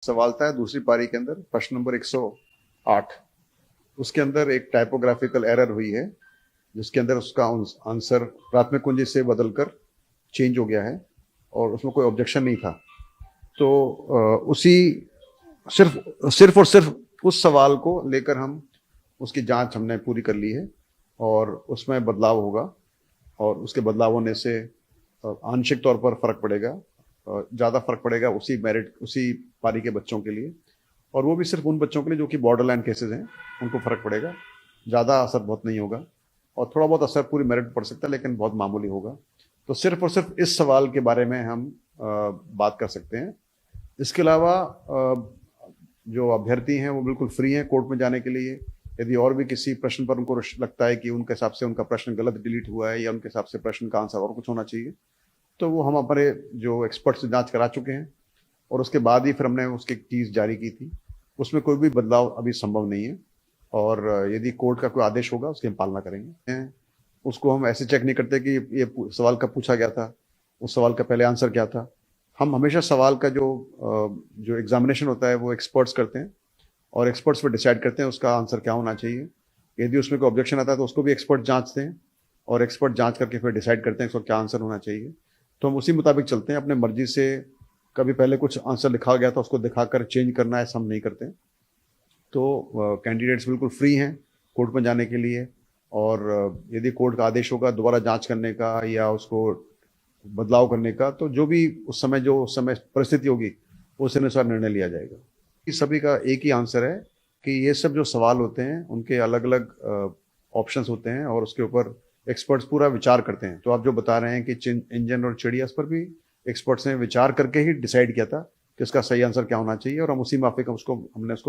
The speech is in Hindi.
सवाल था दूसरी पारी के अंदर प्रश्न नंबर 108। उसके अंदर एक टाइपोग्राफिकल एरर हुई है जिसके अंदर उसका आंसर प्राथमिक कुंजी से बदलकर चेंज हो गया है और उसमें कोई ऑब्जेक्शन नहीं था। तो उसी सिर्फ और सिर्फ उस सवाल को लेकर हम उसकी जांच हमने पूरी कर ली है और उसमें बदलाव होगा और उसके बदलाव होने से आंशिक तौर पर फर्क पड़ेगा, ज़्यादा फर्क पड़ेगा उसी पारी के बच्चों के लिए, और वो भी सिर्फ उन बच्चों के लिए जो कि बॉर्डरलाइन केसेस हैं, उनको फर्क पड़ेगा। ज़्यादा असर बहुत नहीं होगा और थोड़ा बहुत असर पूरी मेरिट पड़ सकता है लेकिन बहुत मामूली होगा। तो सिर्फ और सिर्फ इस सवाल के बारे में हम बात कर सकते हैं। इसके अलावा जो अभ्यर्थी हैं वो बिल्कुल फ्री हैं कोर्ट में जाने के लिए। यदि और भी किसी प्रश्न पर उनको लगता है कि उनके हिसाब से उनका प्रश्न गलत डिलीट हुआ है या उनके हिसाब से प्रश्न का आंसर और कुछ होना चाहिए, तो वो हम हमारे जो एक्सपर्ट से जांच करा चुके हैं और उसके बाद ही फिर हमने उसकी चीज़ जारी की थी। उसमें कोई भी बदलाव अभी संभव नहीं है और यदि कोर्ट का कोई आदेश होगा उसकी हम पालना करेंगे। उसको हम ऐसे चेक नहीं करते कि ये सवाल कब पूछा गया था, उस सवाल का पहले आंसर क्या था। हम हमेशा सवाल का जो एग्जामिनेशन होता है वो एक्सपर्ट्स करते हैं और एक्सपर्ट्स पर डिसाइड करते हैं उसका आंसर क्या होना चाहिए। यदि उसमें कोई ऑब्जेक्शन आता है तो उसको भी एक्सपर्ट जांचते हैं और एक्सपर्ट जांच करके फिर डिसाइड करते हैं उसका क्या आंसर होना चाहिए। तो हम उसी मुताबिक चलते हैं, अपने मर्जी से कभी पहले कुछ आंसर लिखा गया था उसको दिखाकर चेंज करना है, ऐसा हम नहीं करते। तो कैंडिडेट्स बिल्कुल फ्री हैं कोर्ट में जाने के लिए और यदि कोर्ट का आदेश होगा दोबारा जांच करने का या उसको बदलाव करने का, तो जो भी उस समय परिस्थिति होगी उस अनुसार निर्णय लिया जाएगा। इस सभी का एक ही आंसर है कि ये सब जो सवाल होते हैं उनके अलग अलग ऑप्शंस होते हैं और उसके ऊपर एक्सपर्ट्स पूरा विचार करते हैं। तो आप जो बता रहे हैं कि इंजन और चिड़िया, इस पर भी एक्सपर्ट्स ने विचार करके ही डिसाइड किया था कि उसका सही आंसर क्या होना चाहिए और हम उसी माफिक हमने उसको